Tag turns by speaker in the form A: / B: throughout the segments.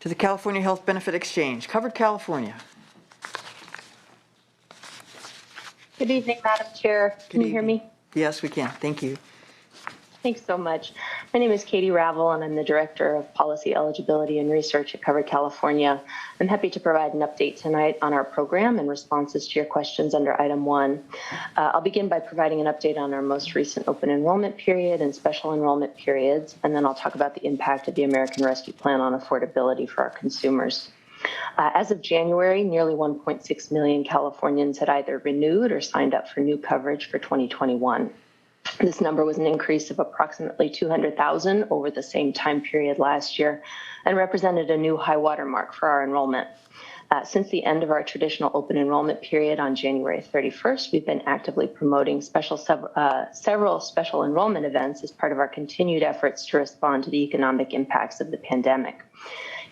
A: to the California Health Benefit Exchange. Covered California.
B: Good evening, Madam Chair. Can you hear me?
A: Yes, we can. Thank you.
B: Thanks so much. My name is Katie Ravel, and I'm the Director of Policy Eligibility and Research at Covered California. I'm happy to provide an update tonight on our program and responses to your questions under Item 1. I'll begin by providing an update on our most recent open enrollment period and special enrollment periods, and then I'll talk about the impact of the American Rescue Plan on affordability for our consumers. As of January, nearly 1.6 million Californians had either renewed or signed up for new coverage for 2021. This number was an increase of approximately 200,000 over the same time period last year and represented a new high water mark for our enrollment. Since the end of our traditional open enrollment period on January 31st, we've been actively promoting several special enrollment events as part of our continued efforts to respond to the economic impacts of the pandemic.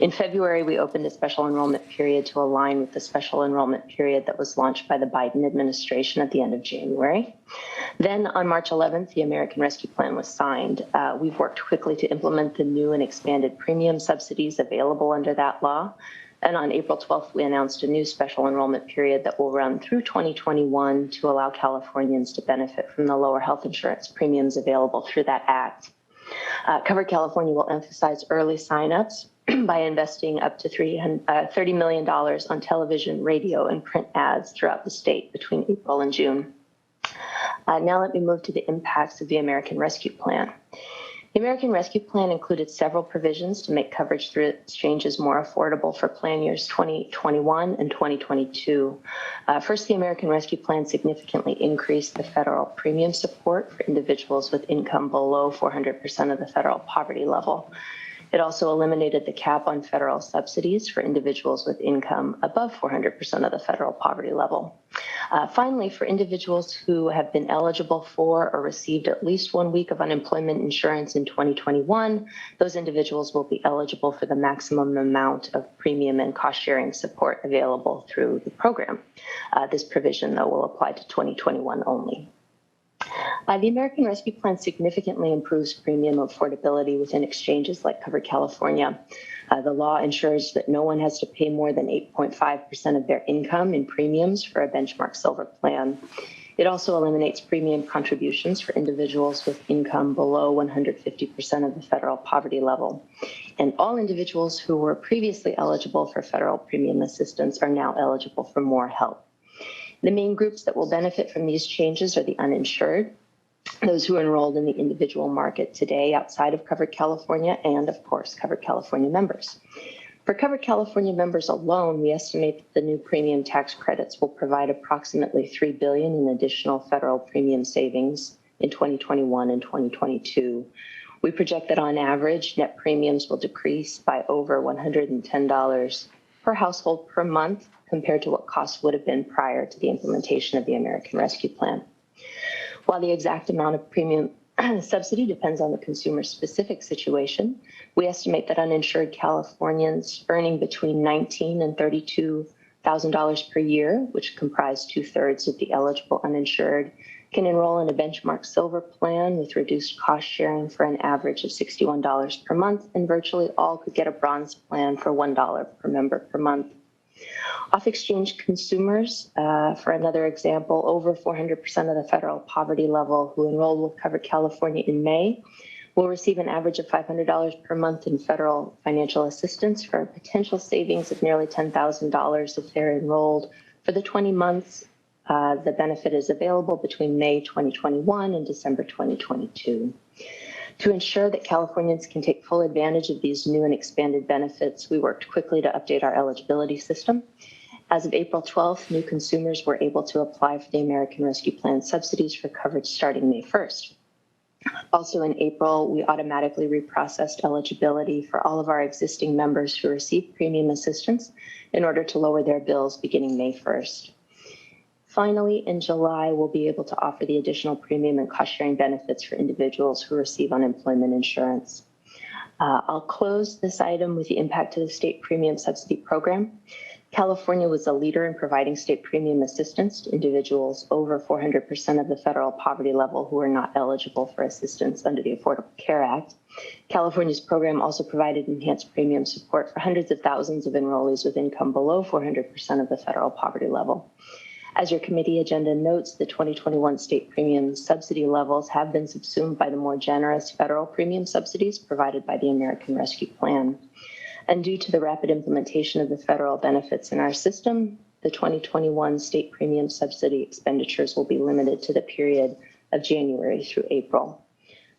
B: In February, we opened a special enrollment period to align with the special enrollment period that was launched by the Biden administration at the end of January. Then on March 11th, the American Rescue Plan was signed. We've worked quickly to implement the new and expanded premium subsidies available under that law. And on April 12th, we announced a new special enrollment period that will run through 2021 to allow Californians to benefit from the lower health insurance premiums available through that act. Covered California will emphasize early signups by investing up to $30 million on television, radio, and print ads throughout the state between April and June. Now let me move to the impacts of the American Rescue Plan. The American Rescue Plan included several provisions to make coverage through exchanges more affordable for plan years 2021 and 2022. First, the American Rescue Plan significantly increased the federal premium support for individuals with income below 400% of the federal poverty level. It also eliminated the cap on federal subsidies for individuals with income above 400% of the federal poverty level. Finally, for individuals who have been eligible for or received at least 1 week of unemployment insurance in 2021, those individuals will be eligible for the maximum amount of premium and cost-sharing support available through the program. This provision, though, will apply to 2021 only. The American Rescue Plan significantly improves premium affordability within exchanges like Covered California. The law ensures that no one has to pay more than 8.5% of their income in premiums for a benchmark silver plan. It also eliminates premium contributions for individuals with income below 150% of the federal poverty level. And all individuals who were previously eligible for federal premium assistance are now eligible for more help. The main groups that will benefit from these changes are the uninsured, those who are enrolled in the individual market today outside of Covered California, and of course, Covered California members. For Covered California members alone, we estimate that the new premium tax credits will provide approximately $3 billion in additional federal premium savings in 2021 and 2022. We project that on average, net premiums will decrease by over $110 per household per month compared to what costs would have been prior to the implementation of the American Rescue Plan. While the exact amount of premium subsidy depends on the consumer's specific situation, we estimate that uninsured Californians earning between $19,000 and $32,000 per year, which comprise 2/3 of the eligible uninsured, can enroll in a benchmark silver plan with reduced cost sharing for an average of $61 per month, and virtually all could get a bronze plan for $1 per member per month. Off-exchange consumers, for another example, over 400% of the federal poverty level who enrolled with Covered California in May will receive an average of $500 per month in federal financial assistance for a potential savings of nearly $10,000 if they're enrolled for the 20 months. The benefit is available between May 2021 and December 2022. To ensure that Californians can take full advantage of these new and expanded benefits, we worked quickly to update our eligibility system. As of April 12th, new consumers were able to apply for the American Rescue Plan subsidies for coverage starting May 1st. Also in April, we automatically reprocessed eligibility for all of our existing members who receive premium assistance in order to lower their bills beginning May 1st. Finally, in July, we'll be able to offer the additional premium and cost-sharing benefits for individuals who receive unemployment insurance. I'll close this item with the impact to the state premium subsidy program. California was a leader in providing state premium assistance to individuals over 400% of the federal poverty level who are not eligible for assistance under the Affordable Care Act. California's program also provided enhanced premium support for hundreds of thousands of enrollees with income below 400% of the federal poverty level. As your committee agenda notes, the 2021 state premium subsidy levels have been subsumed by the more generous federal premium subsidies provided by the American Rescue Plan. And due to the rapid implementation of the federal benefits in our system, the 2021 state premium subsidy expenditures will be limited to the period of January through April.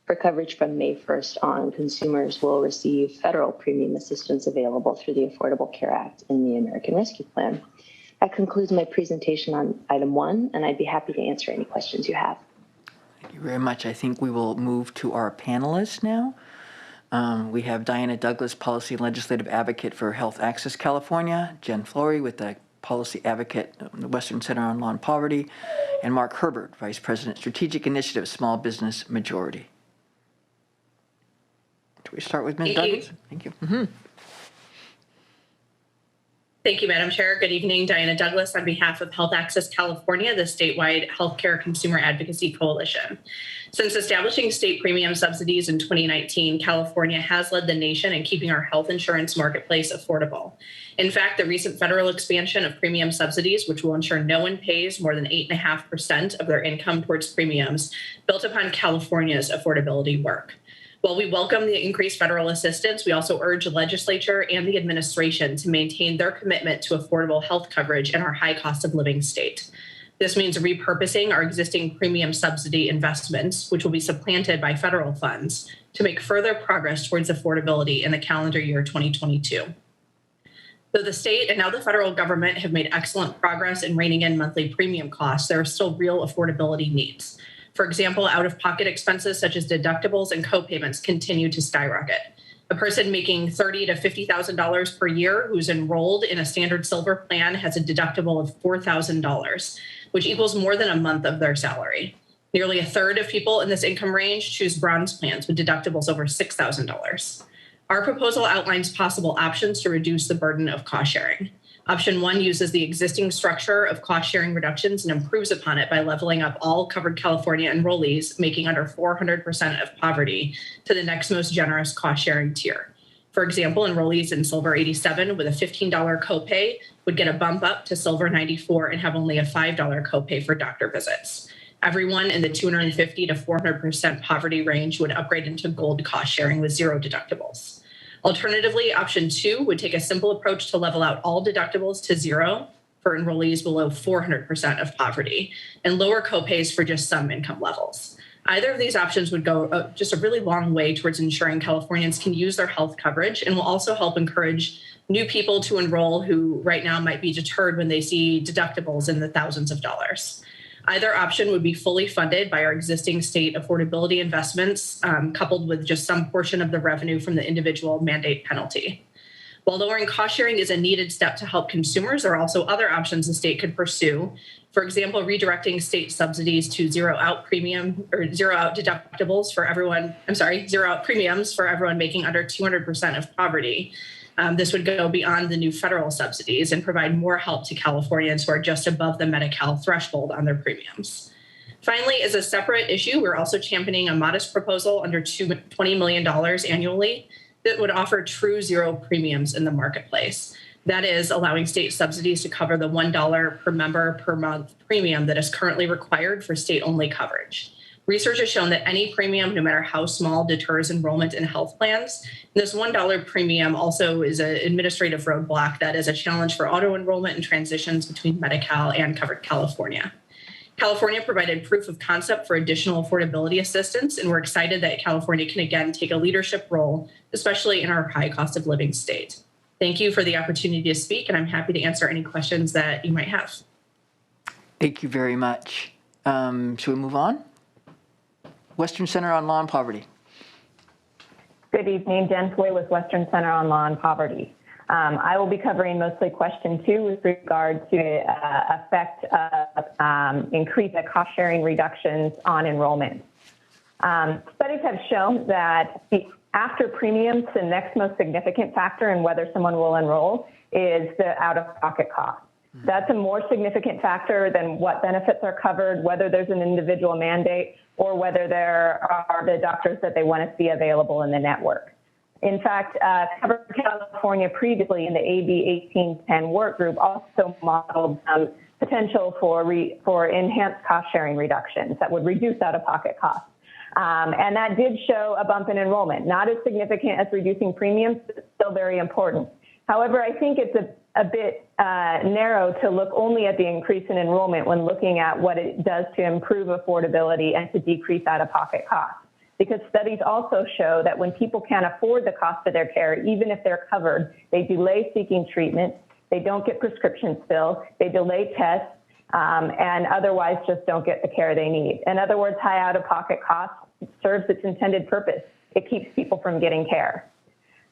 B: For coverage from May 1st on, consumers will receive federal premium assistance available through the Affordable Care Act and the American Rescue Plan. That concludes my presentation on item 1, and I'd be happy to answer any questions you have.
A: Thank you very much. I think we will move to our panelists now. We have Diana Douglas, Policy and Legislative Advocate for Health Access California, Jen Flory with the Policy Advocate of the Western Center on Law and Poverty, and Mark Herbert, Vice President, Strategic Initiative, Small Business Majority. Do we start with Ms. Douglas? Thank you.
C: Thank you, Madam Chair. Good evening. Diana Douglas on behalf of Health Access California, the statewide healthcare consumer advocacy coalition. Since establishing state premium subsidies in 2019, California has led the nation in keeping our health insurance marketplace affordable. In fact, the recent federal expansion of premium subsidies, which will ensure no one pays more than 8.5% of their income towards premiums, built upon California's affordability work. While we welcome the increased federal assistance, we also urge the legislature and the administration to maintain their commitment to affordable health coverage in our high cost of living state. This means repurposing our existing premium subsidy investments, which will be supplanted by federal funds, to make further progress towards affordability in the calendar year 2022. Though the state and now the federal government have made excellent progress in reining in monthly premium costs, there are still real affordability needs. For example, out-of-pocket expenses such as deductibles and co-payments continue to skyrocket. A person making $30,000 to $50,000 per year who's enrolled in a standard silver plan has a deductible of $4,000, which equals more than a month of their salary. Nearly a third of people in this income range choose bronze plans with deductibles over $6,000. Our proposal outlines possible options to reduce the burden of cost sharing. Option 1 uses the existing structure of cost-sharing reductions and improves upon it by leveling up all covered California enrollees making under 400% of poverty to the next most generous cost-sharing tier. For example, enrollees in Silver 87 with a $15 copay would get a bump up to Silver 94 and have only a $5 copay for doctor visits. Everyone in the 250 to 400% poverty range would upgrade into gold cost-sharing with zero deductibles. Alternatively, option 2 would take a simple approach to level out all deductibles to zero for enrollees below 400% of poverty and lower copays for just some income levels. Either of these options would go just a really long way towards ensuring Californians can use their health coverage and will also help encourage new people to enroll who right now might be deterred when they see deductibles in the thousands of dollars. Either option would be fully funded by our existing state affordability investments, coupled with just some portion of the revenue from the individual mandate penalty. While lowering cost sharing is a needed step to help consumers, there are also other options the state could pursue. For example, redirecting state subsidies to zero out deductibles for everyone, zero out premiums for everyone making under 200% of poverty. This would go beyond the new federal subsidies and provide more help to Californians who are just above the Medi-Cal threshold on their premiums. Finally, as a separate issue, we're also championing a modest proposal under $20 million annually that would offer true zero premiums in the marketplace. That is, allowing state subsidies to cover the $1 per member per month premium that is currently required for state-only coverage. Research has shown that any premium, no matter how small, deters enrollment in health plans. And this $1 premium also is an administrative roadblock that is a challenge for auto-enrollment and transitions between Medi-Cal and covered California. California provided proof of concept for additional affordability assistance, and we're excited that California can again take a leadership role, especially in our high cost of living state. Thank you for the opportunity to speak, and I'm happy to answer any questions that you might have.
A: Thank you very much. Should we move on? Western Center on Law and Poverty.
D: Good evening, Jen Flory with Western Center on Law and Poverty. I will be covering mostly question 2 with regard to effect of increased cost sharing reductions on enrollment. Studies have shown that the After premiums, the next most significant factor in whether someone will enroll is the out-of-pocket cost. That's a more significant factor than what benefits are covered, whether there's an individual mandate, or whether there are the doctors that they want to see available in the network. In fact, Cover California previously in the AB 1810 work group also modeled potential for enhanced cost sharing reductions that would reduce out-of-pocket costs. And that did show a bump in enrollment, not as significant as reducing premiums, but still very important. However, I think it's a bit narrow to look only at the increase in enrollment when looking at what it does to improve affordability and to decrease out-of-pocket costs. Because studies also show that when people can't afford the cost of their care, even if they're covered, they delay seeking treatment, they don't get prescriptions filled, they delay tests, and otherwise just don't get the care they need. In other words, high out-of-pocket costs serves its intended purpose. It keeps people from getting care.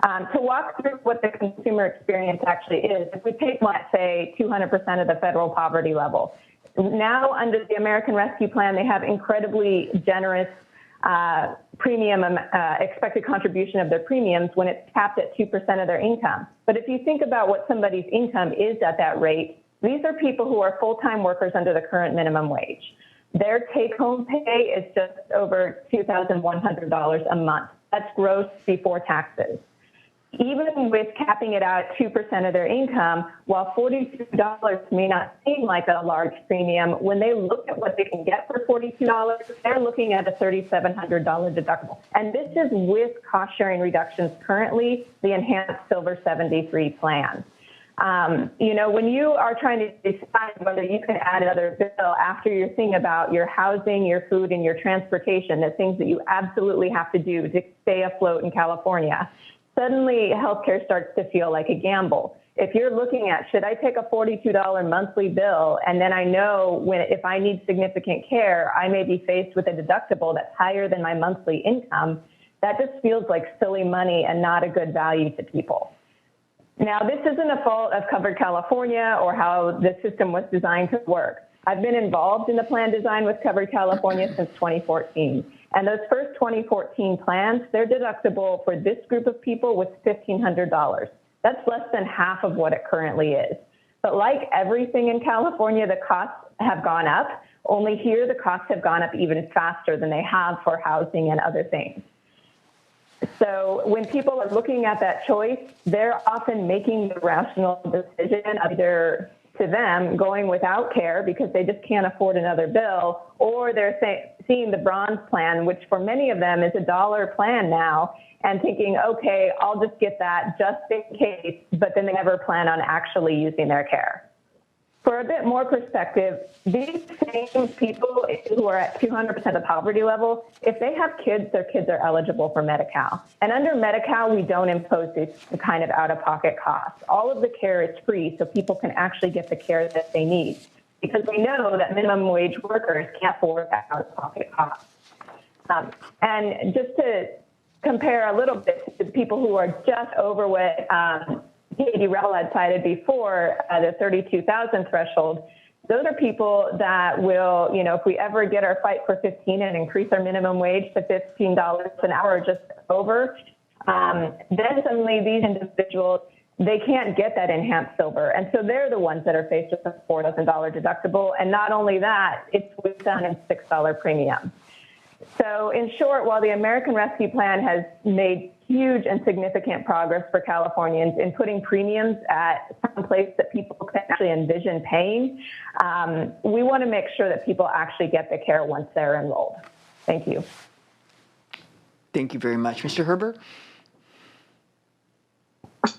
D: To walk through what the consumer experience actually is, if we take, let's say, 200% of the federal poverty level, now under the American Rescue Plan, they have incredibly generous premium expected contribution of their premiums when it's capped at 2% of their income. But if you think about what somebody's income is at that rate, these are people who are full-time workers under the current minimum wage. Their take-home pay is just over $2,100 a month. That's gross before taxes. Even with capping it out at 2% of their income, while $42 may not seem like a large premium, when they look at what they can get for $42, they're looking at a $3,700 deductible. And this is with cost-sharing reductions currently, the enhanced Silver 73 plan. You know, when you are trying to decide whether you can add another bill after you're thinking about your housing, your food, and your transportation, the things that you absolutely have to do to stay afloat in California, suddenly healthcare starts to feel like a gamble. If you're looking at, should I take a $42 monthly bill, and then I know if I need significant care, I may be faced with a deductible that's higher than my monthly income, that just feels like silly money and not a good value to people. Now, this isn't a fault of Covered California or how the system was designed to work. I've been involved in the plan design with Covered California since 2014. And those first 2014 plans, their deductible for this group of people was $1,500. That's less than half of what it currently is. But like everything in California, the costs have gone up. Only here, the costs have gone up even faster than they have for housing and other things. So when people are looking at that choice, they're often making the rational decision either to them going without care because they just can't afford another bill, or they're seeing the bronze plan, which for many of them is a $1 plan now, and thinking, okay, I'll just get that just in case, but then they never plan on actually using their care. For a bit more perspective, these same people who are at 200% of the poverty level, if they have kids, their kids are eligible for Medi-Cal. And under Medi-Cal, we don't impose this kind of out-of-pocket costs. All of the care is free, so people can actually get the care that they need. Because we know that minimum wage workers can't afford that out-of-pocket costs. And just to compare a little bit to the people who are just over what Katie Revel had cited before, the 32,000 threshold, those are people that will, you know, if we ever get our fight for 15 and increase our minimum wage to $15 an hour or just over, then suddenly these individuals, they can't get that enhanced silver. And so they're the ones that are faced with a $4,000 deductible. And not only that, it's with $6 premium. So in short, while the American Rescue Plan has made huge and significant progress for Californians in putting premiums at some place that people can actually envision paying, we want to make sure that people actually get the care once they're enrolled. Thank you.
A: Thank you very much. Mr. Herbert?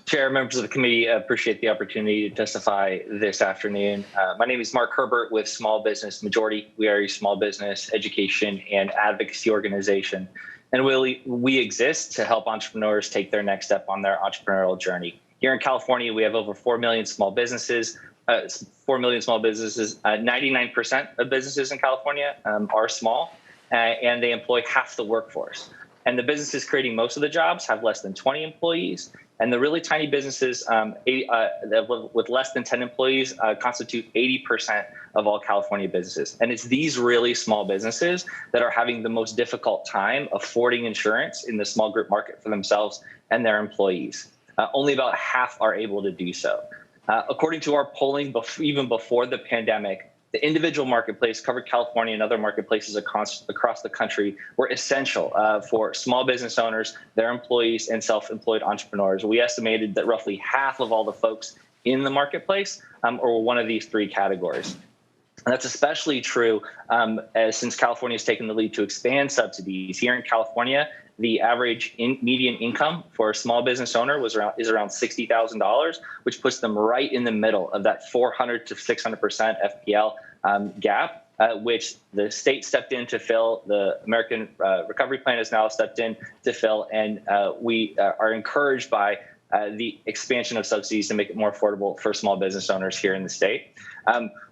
E: Chair, members of the committee, appreciate the opportunity to testify this afternoon. My name is Mark Herbert with Small Business Majority. We are a small business education and advocacy organization, and we exist to help entrepreneurs take their next step on their entrepreneurial journey. Here in California, we have over 4 million small businesses. 99% of businesses in California are small, and they employ half the workforce. And the businesses creating most of the jobs have less than 20 employees, And the really tiny businesses with less than 10 employees constitute 80% of all California businesses. And it's these really small businesses that are having the most difficult time affording insurance in the small group market for themselves and their employees. Only about half are able to do so. According to our polling, even before the pandemic, the individual marketplace, Covered California and other marketplaces across the country were essential for small business owners, their employees, and self-employed entrepreneurs. We estimated that roughly half of all the folks in the marketplace are one of these three categories. And that's especially true since California has taken the lead to expand subsidies. Here in California, the average median income for a small business owner is around $60,000, which puts them right in the middle of that 400 to 600% FPL gap, which the state stepped in to fill. The American Recovery Plan has now stepped in to fill, and we are encouraged by the expansion of subsidies to make it more affordable for small business owners here in the state.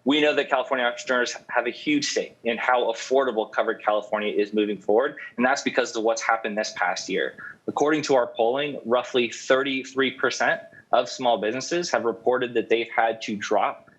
E: We know that California entrepreneurs have a huge stake in how affordable Covered California is moving forward, and that's because of what's happened this past year. According to our polling, roughly 33% of small businesses have reported that they've had to drop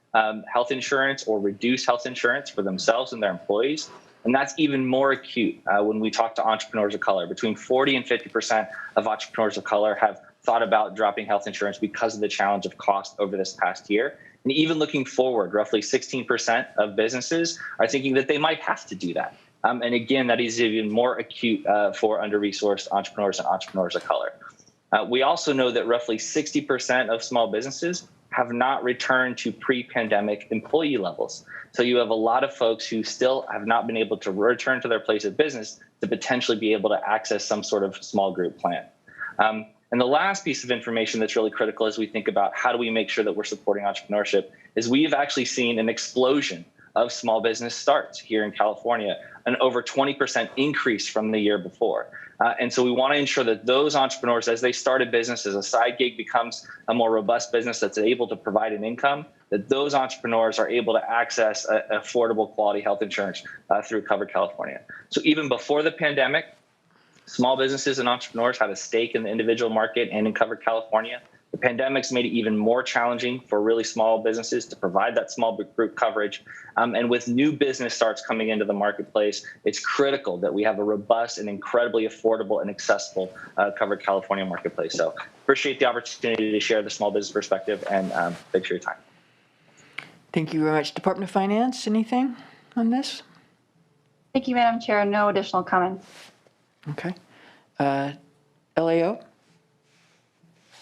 E: health insurance or reduce health insurance for themselves and their employees. And that's even more acute when we talk to entrepreneurs of color. Between 40 and 50% of entrepreneurs of color have thought about dropping health insurance because of the challenge of cost over this past year. And even looking forward, roughly 16% of businesses are thinking that they might have to do that. And again, that is even more acute for under-resourced entrepreneurs and entrepreneurs of color. We also know that roughly 60% of small businesses have not returned to pre-pandemic employee levels. So you have a lot of folks who still have not been able to return to their place of business to potentially be able to access some sort of small group plan. And the last piece of information that's really critical as we think about how do we make sure that we're supporting entrepreneurship is we've actually seen an explosion of small business starts here in California, an over 20% increase from the year before. And so we want to ensure that those entrepreneurs, as they start a business, as a side gig becomes a more robust business that's able to provide an income, that those entrepreneurs are able to access affordable quality health insurance through Covered California. So even before the pandemic, small businesses and entrepreneurs had a stake in the individual market and in Covered California. The pandemic's made it even more challenging for really small businesses to provide that small group coverage. And with new business starts coming into the marketplace, it's critical that we have a robust and incredibly affordable and accessible Covered California marketplace. So appreciate the opportunity to share the small business perspective, and thanks for your time.
A: Thank you very much. Department of Finance, anything on this?
F: Thank you, Madam Chair. No additional comments.
A: Okay. LAO?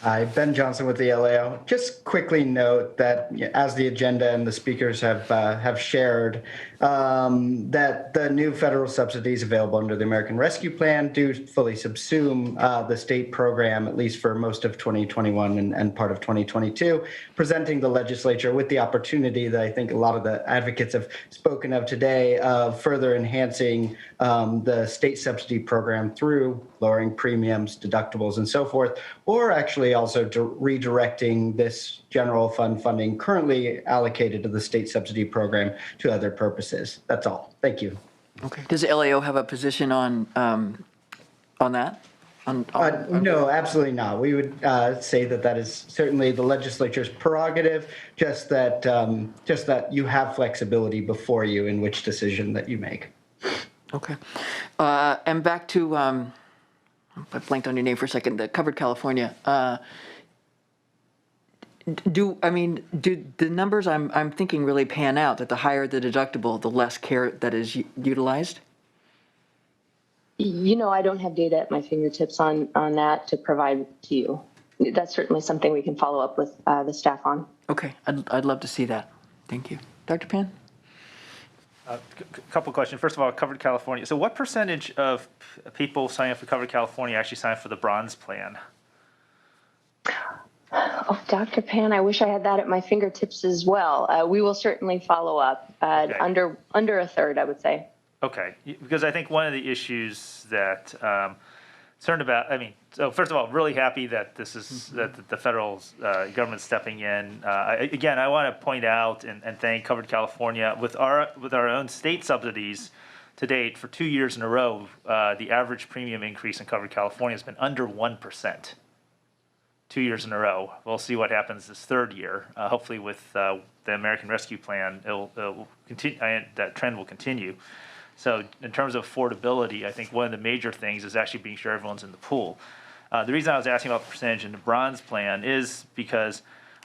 G: Hi, Ben Johnson with the LAO. Just quickly note that as the agenda and the speakers have shared, that the new federal subsidies available under the American Rescue Plan do fully subsume the state program, at least for most of 2021 and part of 2022, presenting the legislature with the opportunity that I think a lot of the advocates have spoken of today of further enhancing the state subsidy program through lowering premiums, deductibles, and so forth, or actually also redirecting this general fund funding currently allocated to the state subsidy program to other purposes. That's all. Thank you.
A: Okay. Does LAO have a position on that?
G: No, absolutely not. We would say that is certainly the legislature's prerogative, just that you have flexibility before you in which decision that you make.
A: Okay. And back to, I blanked on your name for a second, the Covered California. Do the numbers I'm thinking really pan out, that the higher the deductible, the less care that is utilized?
B: You know, I don't have data at my fingertips on that to provide to you. That's certainly something we can follow up with the staff on.
A: Okay, I'd love to see that. Thank you. Dr. Pan?
H: A couple questions. First of all, Covered California. So what percentage of people signing up for Covered California actually sign up for the bronze plan?
B: Oh, Dr. Pan, I wish I had that at my fingertips as well. We will certainly follow up.
H: Okay.
B: Under a third, I would say.
H: Okay, because I think one of the issues that concerned about, so first of all, really happy that this is that the federal government stepping in. Again, I want to point out and thank Covered California with our own state subsidies. To date, for 2 years in a row, the average premium increase in Covered California has been under 1%. 2 years in a row. We'll see what happens this third year. Hopefully, with the American Rescue Plan, it'll continue. That trend will continue. So, in terms of affordability, I think one of the major things is actually being sure everyone's in the pool. The reason I was asking about the percentage in the bronze plan is because,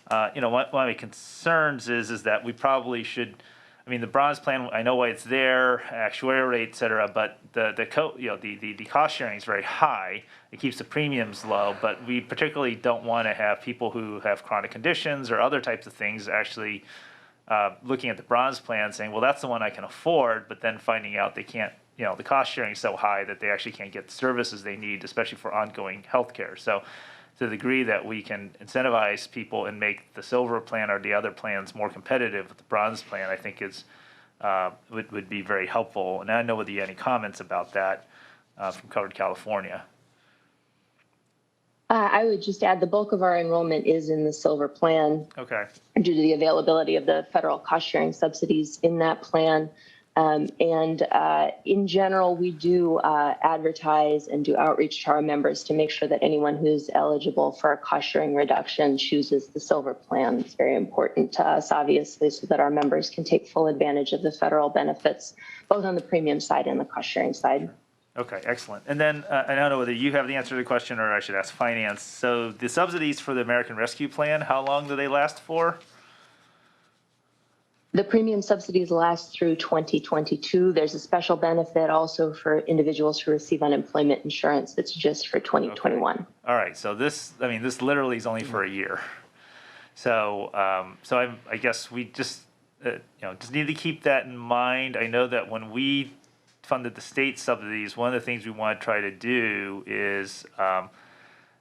H: one of my concerns is that we probably should. I mean, the bronze plan, I know why it's there, actuarial rate, et cetera, but the cost sharing is very high. It keeps the premiums low, but we particularly don't want to have people who have chronic conditions or other types of things actually looking at the bronze plan saying, well, that's the one I can afford, but then finding out they can't, the cost sharing is so high that they actually can't get the services they need, especially for ongoing health care. So to the degree that we can incentivize people and make the silver plan or the other plans more competitive with the bronze plan, I think would be very helpful. And I don't know whether you have any comments about that from Covered California.
B: I would just add the bulk of our enrollment is in the silver plan.
H: Okay.
B: Due to the availability of the federal cost sharing subsidies in that plan. In general, we do advertise and do outreach to our members to make sure that anyone who's eligible for a cost sharing reduction chooses the silver plan. It's very important to us, obviously, so that our members can take full advantage of the federal benefits, both on the premium side and the cost sharing side.
H: Okay, excellent. And then I don't know whether you have the answer to the question or I should ask finance. So the subsidies for the American Rescue Plan, how long do they last for?
B: The premium subsidies last through 2022. There's a special benefit also for individuals who receive unemployment insurance that's just for 2021.
H: Okay. All right. So this literally is only for a year. So I guess we just just need to keep that in mind. I know that when we funded the state subsidies, one of the things we want to try to do is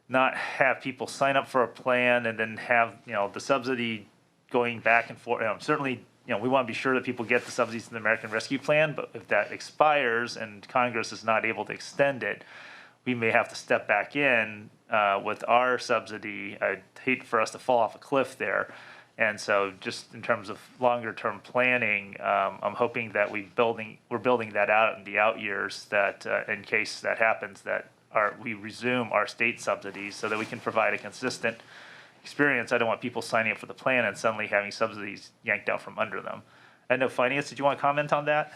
H: not have people sign up for a plan and then have the subsidy going back and forth. Certainly. We want to be sure that people get the subsidies in the American Rescue Plan, but if that expires and Congress is not able to extend it, we may have to step back in with our subsidy. I'd hate for us to fall off a cliff there. And so just in terms of longer term planning, I'm hoping that we're building that out in the out years that in case that happens, that we resume our state subsidies so that we can provide a consistent experience. I don't want people signing up for the plan and suddenly having subsidies yanked out from under them. I know finance, did you want to comment on that?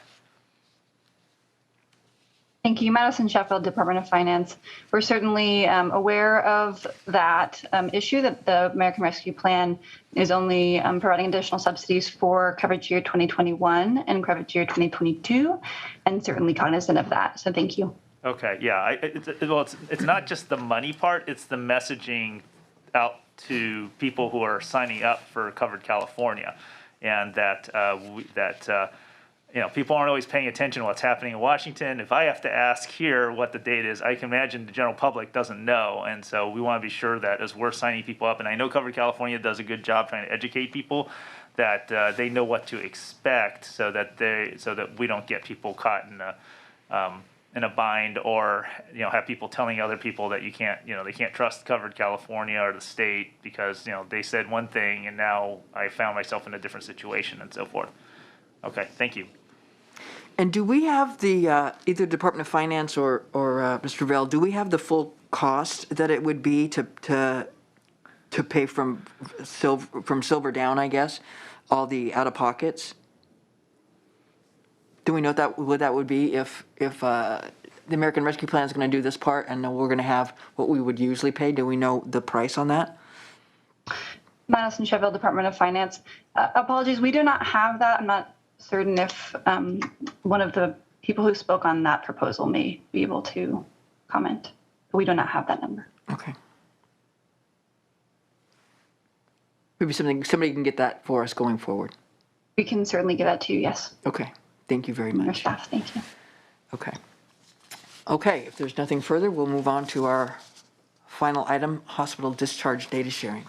F: Thank you. Madison Sheffield, Department of Finance. We're certainly aware of that issue, that the American Rescue Plan is only providing additional subsidies for coverage year 2021 and coverage year 2022, and certainly cognizant of that. So thank you.
H: Okay, yeah. It's not just the money part, it's the messaging out to people who are signing up for Covered California, and that people aren't always paying attention to what's happening in Washington. If I have to ask here what the date is, I can imagine the general public doesn't know, and so we want to be sure that as we're signing people up, and I know Covered California does a good job trying to educate people, that they know what to expect, so that we don't get people caught in a bind, or have people telling other people that they can't trust Covered California or the state because they said one thing and now I found myself in a different situation and so forth. Okay, thank you.
A: And do we have the either Department of Finance or Mr. Vell, do we have the full cost that it would be to pay from silver down, I guess, all the out of pockets? Do we know what that would be if the American Rescue Plan is going to do this part and we're going to have what we would usually pay? Do we know the price on that?
F: Madison Sheffield, Department of Finance. Apologies, we do not have that. I'm not certain if one of the people who spoke on that proposal may be able to comment. We do not have that number.
A: Okay. Maybe somebody can get that for us going forward.
F: We can certainly give that to you, yes.
A: Okay. Thank you very much.
F: Our staff, thank you.
A: Okay. Okay, if there's nothing further, we'll move on to our final item, hospital discharge data sharing.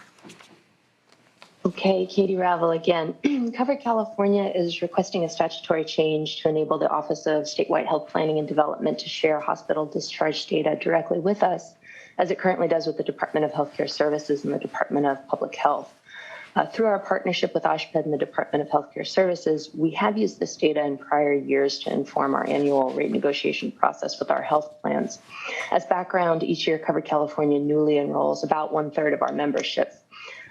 B: Okay, Katie Ravel again. Covered California is requesting a statutory change to enable the Office of Statewide Health Planning and Development to share hospital discharge data directly with us, as it currently does with the Department of Healthcare Services and the Department of Public Health. Through our partnership with OSHPD and the Department of Healthcare Services, we have used this data in prior years to inform our annual rate negotiation process with our health plans. As background, each year Covered California newly enrolls about 1/3 of our membership.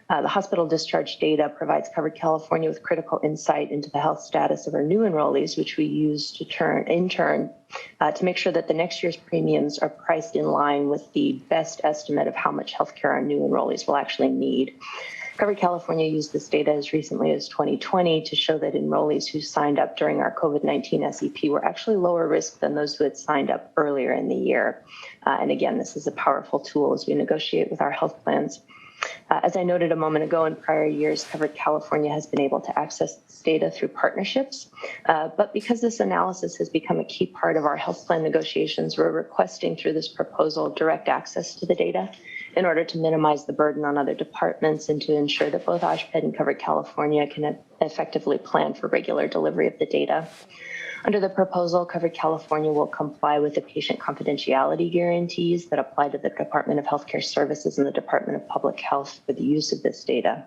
B: The hospital discharge data provides Covered California with critical insight into the health status of our new enrollees, which we use to to make sure that the next year's premiums are priced in line with the best estimate of how much healthcare our new enrollees will actually need. Covered California used this data as recently as 2020 to show that enrollees who signed up during our COVID-19 SEP were actually lower risk than those who had signed up earlier in the year. And again, this is a powerful tool as we negotiate with our health plans. As I noted a moment ago, in prior years, Covered California has been able to access this data through partnerships. But because this analysis has become a key part of our health plan negotiations, we're requesting through this proposal direct access to the data in order to minimize the burden on other departments and to ensure that both OSHPD and Covered California can effectively plan for regular delivery of the data. Under the proposal, Covered California will comply with the patient confidentiality guarantees that apply to the Department of Healthcare Services and the Department of Public Health for the use of this data.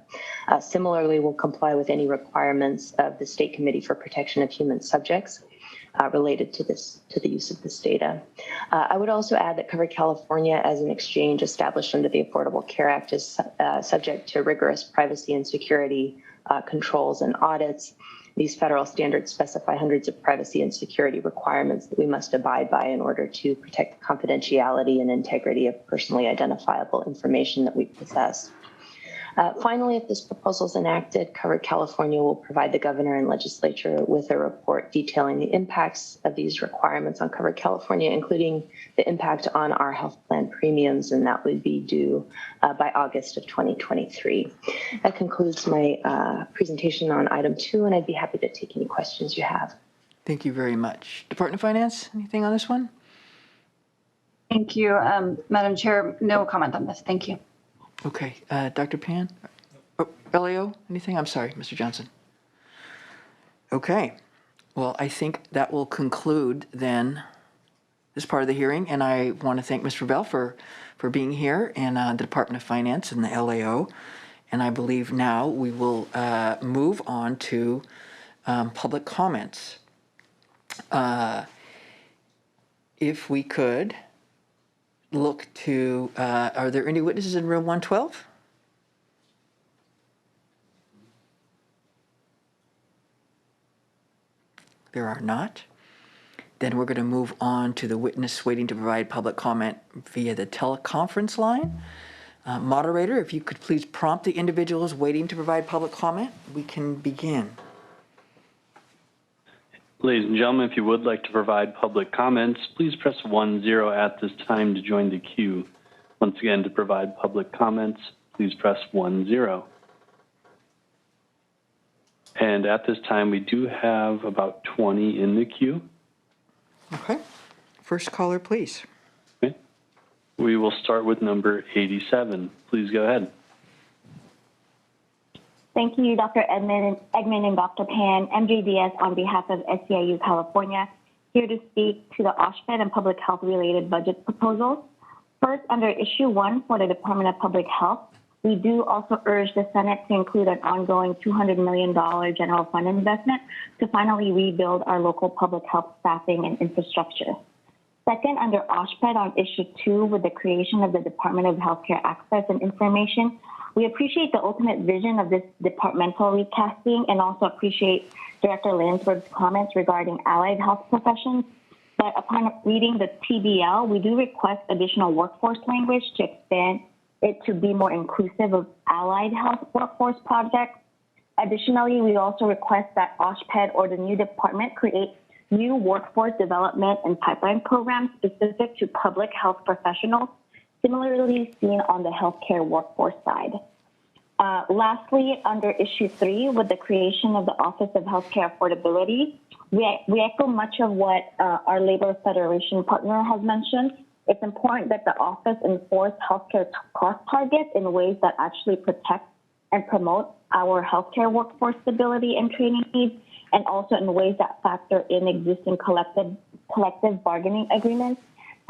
B: Similarly, we'll comply with any requirements of the State Committee for Protection of Human Subjects related to the use of this data. I would also add that Covered California, as an exchange established under the Affordable Care Act, is subject to rigorous privacy and security controls and audits. These federal standards specify hundreds of privacy and security requirements that we must abide by in order to protect the confidentiality and integrity of personally identifiable information that we possess. Finally, if this proposal is enacted, Covered California will provide the governor and legislature with a report detailing the impacts of these requirements on Covered California, including the impact on our health plan premiums, and that would be due by August of 2023. That concludes my presentation on item 2, and I'd be happy to take any questions you have.
A: Thank you very much. Department of Finance, anything on this one?
F: Thank you, Madam Chair. No comment on this. Thank you.
A: Okay, Dr. Pan? Oh, LAO, anything? I'm sorry, Mr. Johnson. Okay, well, I think that will conclude then this part of the hearing, and I want to thank Mr. Bell for being here, and the Department of Finance and the LAO, and I believe now we will move on to public comments. If we could look to, are there any witnesses in room 112? There are not. Then we're going to move on to the witness waiting to provide public comment via the teleconference line. Moderator, if you could please prompt the individuals waiting to provide public comment, we can begin.
I: Ladies and gentlemen, if you would like to provide public comments, please press 10 at this time to join the queue. Once again, to provide public comments, please press 10. And at this time, we do have about 20 in the queue.
A: Okay. First caller, please.
I: Okay. We will start with number 87. Please go ahead.
J: Thank you, Dr. Eggman and Dr. Pan. MJ Diaz on behalf of SEIU California, here to speak to the OSHPD and public health related budget proposals. First, under issue 1 for the Department of Public Health, we do also urge the Senate to include an ongoing $200 million general fund investment to finally rebuild our local public health staffing and infrastructure. Second, under OSHPD on issue 2 with the creation of the Department of Healthcare Access and Information, we appreciate the ultimate vision of this departmental recasting and also appreciate Director Landsberg's comments regarding allied health professions. But upon reading the TBL, we do request additional workforce language to expand it to be more inclusive of allied health workforce projects. Additionally, we also request that OSHPD or the new department create new workforce development and pipeline programs specific to public health professionals, similarly seen on the healthcare workforce side. Lastly, under issue 3, with the creation of the Office of Healthcare Affordability, we echo much of what our Labor Federation partner has mentioned. It's important that the office enforce healthcare cost targets in ways that actually protect and promote our healthcare workforce stability and training needs, and also in ways that factor in existing collective bargaining agreements.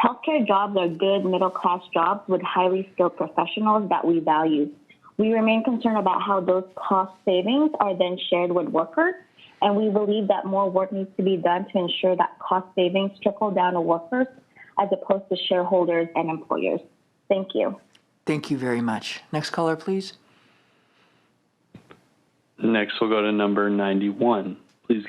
J: Healthcare jobs are good middle-class jobs with highly skilled professionals that we value. We remain concerned about how those cost savings are then shared with workers, and we believe that more work needs to be done to ensure that cost savings trickle down to workers as opposed to shareholders and employers. Thank you.
A: Thank you very much. Next caller, please.
I: Next, we'll go to number 91.